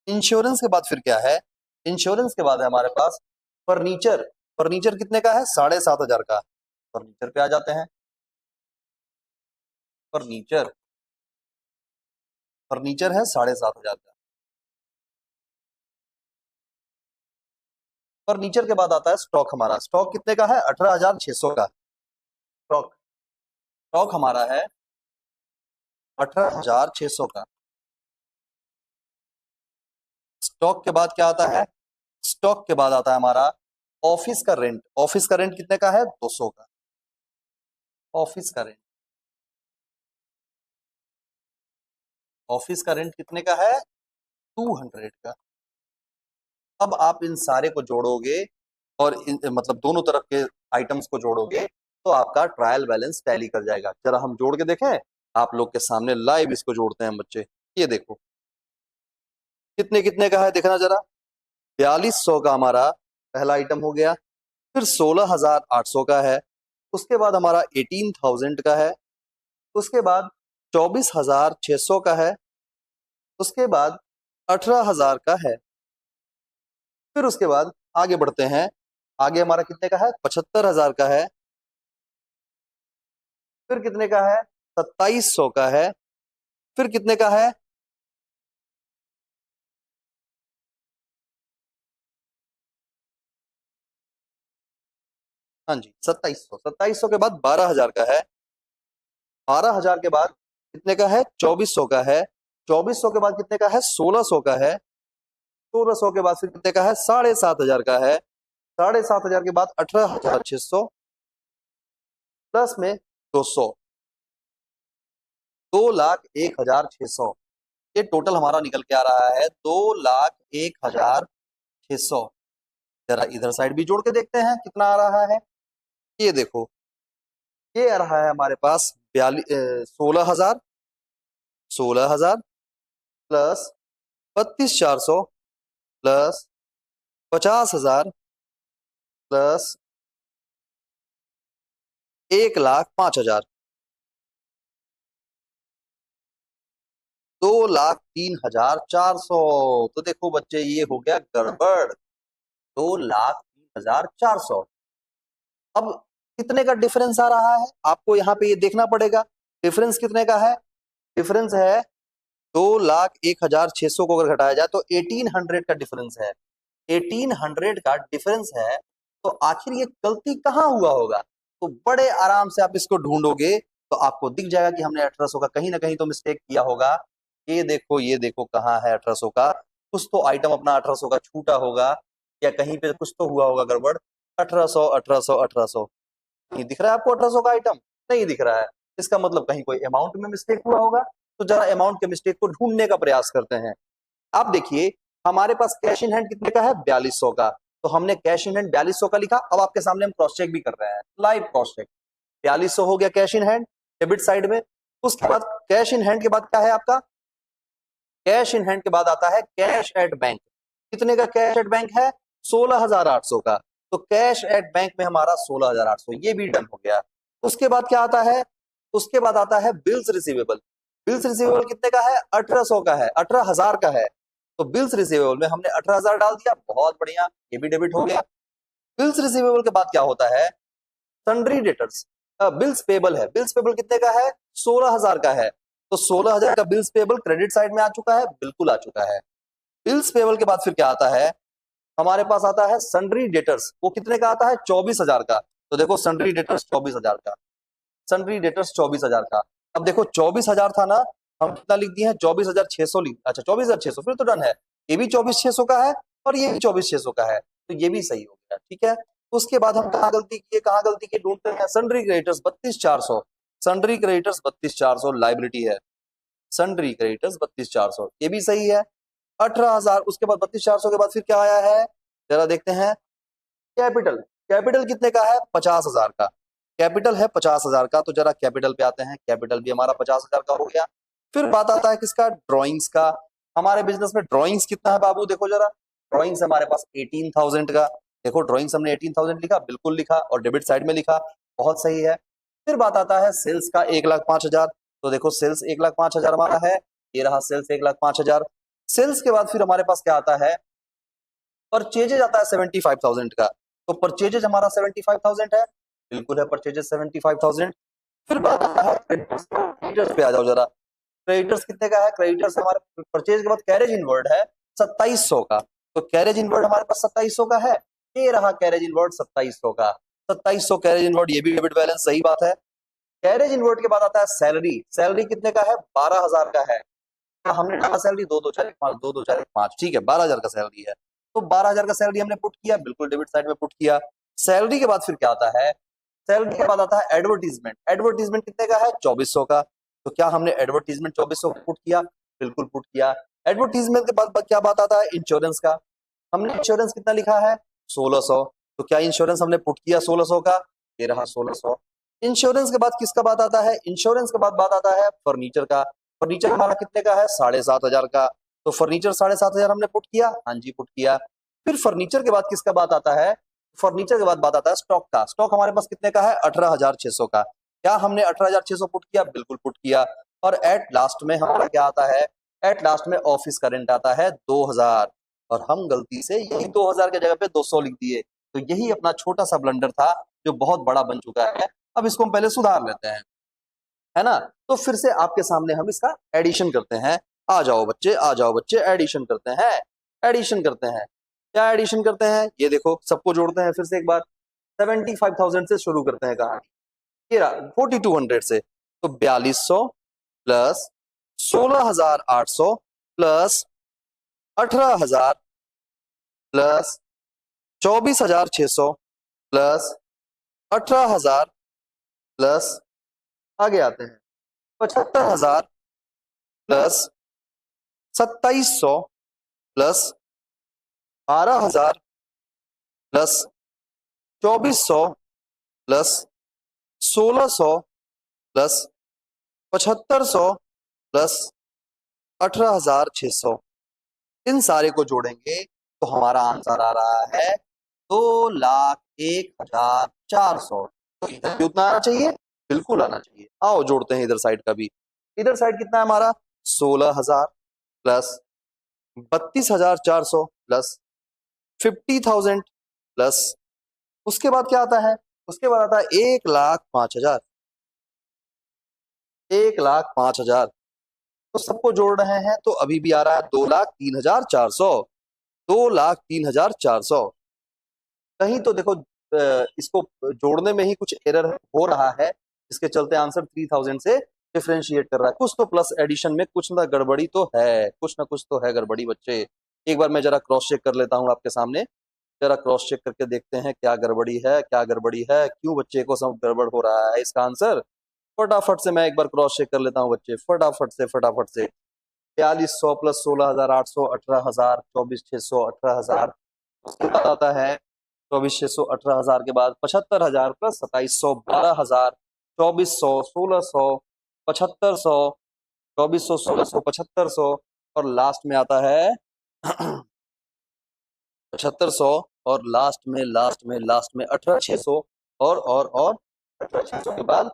इंश्योरेंस के बाद फिर क्या है, इंश्योरेंस के बाद है हमारे पास फर्नीचर। फर्नीचर कितने का है, 7500 का। फर्नीचर पे आ जाते हैं। फर्नीचर फर्नीचर है 7500 का। फर्नीचर के बाद आता है स्टॉक। हमारा स्टॉक कितने का है, 18600 का। स्टॉक स्टॉक हमारा है 18600 का। स्टॉक के बाद क्या आता है, स्टॉक के बाद आता है हमारा ऑफिस का रेंट। ऑफिस का रेंट कितने का है, 200 का। ऑफिस का रेंट, ऑफिस का रेंट कितने का है, 200 का। अब आप इन सारे को जोड़ोगे और मतलब दोनों तरफ के आइटम्स को जोड़ोगे तो आपका ट्रायल बैलेंस टैली कर जाएगा। जरा हम जोड़ के देखें, आप लोग के सामने लाइव इसको जोड़ते हैं बच्चे। ये देखो कितने कितने का है, देखना जरा। 4200 का हमारा पहला आइटम हो गया, फिर 16800 का है, उसके बाद हमारा 18000 का है, उसके बाद 24600 का है, उसके बाद 18000 का है, फिर उसके बाद आगे बढ़ते हैं। आगे हमारा कितने का है, 75000 का है, फिर कितने का है, 2700 का है, फिर कितने का है, हाँ जी 2700। 2700 के बाद 12000 का है, 12000 के बाद कितने का है, 2400 का है, 2400 के बाद कितने का है, 1600 का है, 1600 के बाद फिर कितने का है, 7500 का है, 7500 के बाद 18600 प्लस में 200, 2,01,600। ये टोटल हमारा निकल के आ रहा है 2,01,600। जरा इधर साइड भी जोड़ के देखते हैं कितना आ रहा है। ये देखो, ये आ रहा है हमारे पास 16,000 प्लस 32,400 प्लस 50,000 प्लस 1,05,000, 2,03,400। तो देखो बच्चे, ये हो गया गड़बड़, 2,03,400। अब कितने का डिफरेंस आ रहा है, आपको यहाँ पे ये देखना पड़ेगा। डिफरेंस कितने का है, डिफरेंस है 2,01,600 को अगर घटाया जाए तो 1800 का डिफरेंस है। 1800 का डिफरेंस है, तो आखिर ये गलती कहाँ हुआ होगा। तो बड़े आराम से आप इसको ढूंढोगे तो आपको दिख जाएगा कि हमने 1800 का कहीं ना कहीं तो मिस्टेक किया होगा। ये देखो कहाँ है 1800 का, कुछ तो आइटम अपना 1800 का छूटा होगा, या कहीं पे कुछ तो हुआ होगा गड़बड़। 1800 1800 1800 नहीं दिख रहा है आपको, 1800 का आइटम नहीं दिख रहा है, इसका मतलब कहीं कोई अमाउंट में मिस्टेक हुआ होगा। तो जरा अमाउंट के मिस्टेक को ढूंढने का प्रयास करते हैं। आप देखिए, हमारे पास कैश इन हैंड कितने का है, 4200 का। तो हमने कैश इन हैंड 4200 का लिखा। अब आपके सामने हम क्रॉस चेक भी कर रहे हैं, लाइव क्रॉस चेक। 4200 हो गया cash in hand debit side में। उसके बाद कैश इन हैंड के बाद क्या है आपका, कैश इन हैंड के बाद आता है कैश एट बैंक। कितने का कैश एट बैंक है, 16,800 का। तो कैश एट बैंक में हमारा 16,800, ये भी डन हो गया। उसके बाद क्या आता है, उसके बाद आता है बिल्स रिसीवेबल। बिल्स रिसीवेबल कितने का है, 1800 का है, 18,000 का है। तो बिल्स रिसीवेबल में हमने 18,000 डाल दिया, बहुत बढ़िया, ये भी डेबिट हो गया। बिल्स रिसीवेबल के बाद क्या होता है, सन्ड्री डेटर्स। बिल्स पेबल है, बिल्स पेबल कितने का है, 16,000 का है। तो 16,000 का बिल्स पेबल क्रेडिट साइड में आ चुका है, बिल्कुल आ चुका है। बिल्स पेबल के बाद फिर क्या आता है, हमारे पास आता है सन्ड्री डेटर्स। वो कितने का आता है, 24,000 का। तो देखो सन्ड्री डेटर्स 24,000 का, सन्ड्री डेटर्स 24,000 का। अब देखो 24,000 था ना, हम कितना लिख दिए हैं, 24,600 लिख, अच्छा 24,600, फिर तो डन है। ये भी 24,600 का है और ये भी 24,600 का है, तो ये भी सही हो गया, ठीक है। उसके बाद हम कहाँ गलती किए, कहाँ गलती किए ढूंढते हैं। Sundry creditors 32,400, sundry creditors 32,400 liability है। सन्ड्री क्रेडिटर्स 32,400, ये भी सही है। 18,000, उसके बाद 32,400 के बाद फिर क्या आया है, जरा देखते हैं। कैपिटल, कैपिटल कितने का है, 50,000 का। कैपिटल है 50,000 का। तो जरा कैपिटल पे आते हैं, कैपिटल भी हमारा 50,000 का हो गया। फिर बात आता है किसका, ड्रॉइंग्स का। हमारे बिजनेस में ड्रॉइंग्स कितना है बाबू, देखो जरा, ड्रॉइंग्स हमारे पास 18,000 का। देखो ड्रॉइंग्स हमने 18,000 लिखा, बिल्कुल लिखा, और डेबिट साइड में लिखा, बहुत सही है। फिर बात आता है सेल्स का 1,05,000। तो देखो सेल्स 1,05,000 हमारा है, ये रहा सेल्स 1,05,000। सेल्स के बाद फिर हमारे पास क्या आता है, परचेजेज आता है 75,000 का। तो परचेजेज हमारा 75,000 है, बिल्कुल है परचेजेज 75,000। फिर बात आता है क्रेडिटर्स पे आ जाओ जरा, क्रेडिटर्स कितने का है, क्रेडिटर्स हमारे परचेज के बाद कैरेज इनवर्ड है 2700 का। तो कैरेज इनवर्ड हमारे पास 2700 का है, ये रहा कैरेज इनवर्ड 2700 का। 2700 कैरेज इनवर्ड, ये भी डेबिट बैलेंस, सही बात है। कैरेज इनवर्ड के बाद आता है सैलरी, सैलरी कितने का है, 12,000 का है। हमने डाला सैलरी 2,2,4,1,5, 2,2,4,1,5, ठीक है, 12,000 का सैलरी है। तो 12,000 का सैलरी हमने पुट किया, बिल्कुल डेबिट साइड में पुट किया। सैलरी के बाद फिर क्या आता है, सैलरी के बाद आता है एडवर्टीजमेंट। एडवर्टीजमेंट कितने का है, 2,400 का। तो क्या हमने एडवर्टीजमेंट 2,400 पुट किया, बिल्कुल पुट किया। एडवर्टीजमेंट के बाद क्या बात आता है, इंश्योरेंस का। हमने इंश्योरेंस कितना लिखा है, 1,600। तो क्या इंश्योरेंस हमने पुट किया 1,600 का, ये रहा 1,600। इंश्योरेंस के बाद किसका बात आता है, इंश्योरेंस के बाद बात आता है फर्नीचर का। फर्नीचर हमारा कितने का है, 7,500 का। तो फर्नीचर 7,500 हमने पुट किया, हाँ जी पुट किया। फिर फर्नीचर के बाद किसका बात आता है, फर्नीचर के बाद बात आता है स्टॉक का। स्टॉक हमारे पास कितने का है, 18,600 का। क्या हमने 18,600 पुट किया, बिल्कुल पुट किया। और एट लास्ट में हमारा क्या आता है, एट लास्ट में ऑफिस का रेंट आता है 2,000, और हम गलती से यही 2,000 के जगह पे 200 लिख दिए। तो यही अपना छोटा सा ब्लंडर था जो बहुत बड़ा बन चुका है। अब इसको हम पहले सुधार लेते हैं, है ना। तो फिर से आपके सामने हम इसका एडिशन करते हैं। आ जाओ बच्चे, आ जाओ बच्चे, एडिशन करते हैं, एडिशन करते हैं। क्या एडिशन करते हैं, ये देखो, सबको जोड़ते हैं फिर से एक बार। 75,000 से शुरू करते हैं कहानी, ये 4,200 से। तो 4,200 plus 16,800 plus 18,000 plus 24,600 plus 18,000 plus, आगे आते हैं, 75,000 plus 2,700 plus 12,000 plus 2,400 plus 1,600 plus 7,500 plus 18,600। इन सारे को जोड़ेंगे तो हमारा आंसर आ रहा है 2,01,400। तो इधर भी उतना आना चाहिए, बिल्कुल आना चाहिए। आओ जोड़ते हैं इधर साइड का भी। इधर साइड कितना है हमारा, 16,000 प्लस 32,400 प्लस 50,000 प्लस, उसके बाद क्या आता है, उसके बाद आता है 1,05,000, 1,05,000। तो सबको जोड़ रहे हैं तो अभी भी आ रहा है 2,03,400, 2,03,400। कहीं तो देखो इसको जोड़ने में ही कुछ एरर हो रहा है, इसके चलते आंसर 3,000 से डिफरेंशिएट कर रहा है। कुछ तो प्लस एडिशन में कुछ ना गड़बड़ी तो है, कुछ ना कुछ तो है गड़बड़ी बच्चे। एक बार मैं जरा क्रॉस चेक कर लेता हूँ आपके सामने, जरा क्रॉस चेक करके देखते हैं क्या गड़बड़ी है, क्या गड़बड़ी है, क्यों बच्चे को सब गड़बड़ हो रहा है इसका आंसर। फटाफट से मैं एक बार क्रॉस चेक कर लेता हूँ बच्चे, फटाफट से फटाफट से। 4,100 प्लस 16,800 18,000, 24,600 18,000। उसके बाद आता है 24,600 18,000 के बाद 75,000 प्लस 2,700 12,000, 2,400 1,600 7,500, 2,400 1,600 7,500, और लास्ट में आता है 7,500, और लास्ट में 18,600, और 18,600 के बाद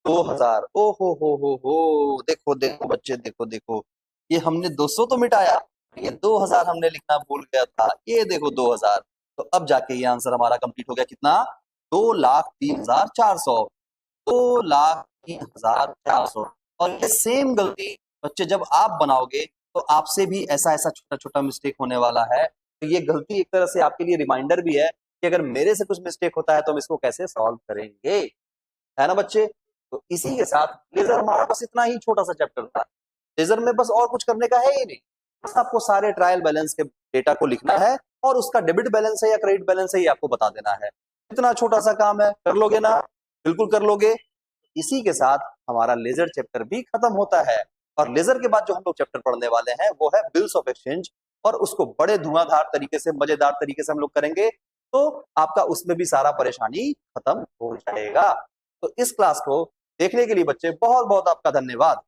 2,000। ओ हो, देखो देखो बच्चे, देखो देखो, ये हमने 200 तो मिटाया, ये 2,000 हमने लिखना भूल गया था, ये देखो 2,000। तो अब जाके ये आंसर हमारा कंप्लीट हो गया, कितना, 2,03,400, 2,03,400। और ये सेम गलती बच्चे जब आप बनाओगे तो आपसे भी ऐसा ऐसा छोटा छोटा मिस्टेक होने वाला है। तो ये गलती एक तरह से आपके लिए रिमाइंडर भी है कि अगर मेरे से कुछ मिस्टेक होता है तो हम इसको कैसे सॉल्व करेंगे, है ना बच्चे। तो इसी के साथ लेजर हमारा बस इतना ही छोटा सा चैप्टर था। लेजर में बस और कुछ करने का है ही नहीं, बस आपको सारे ट्रायल बैलेंस के डेटा को लिखना है और उसका डेबिट बैलेंस है या क्रेडिट बैलेंस है ये आपको बता देना है। इतना छोटा सा काम है, कर लोगे ना, बिल्कुल कर लोगे। इसी के साथ हमारा लेजर चैप्टर भी खत्म होता है, और लेजर के बाद जो हम लोग चैप्टर पढ़ने वाले हैं वो है बिल्स ऑफ एक्सचेंज, और उसको बड़े धुआंधार तरीके से, मजेदार तरीके से हम लोग करेंगे, तो आपका उसमें भी सारा परेशानी खत्म हो जाएगा। तो इस क्लास को देखने के लिए बच्चे बहुत बहुत आपका धन्यवाद।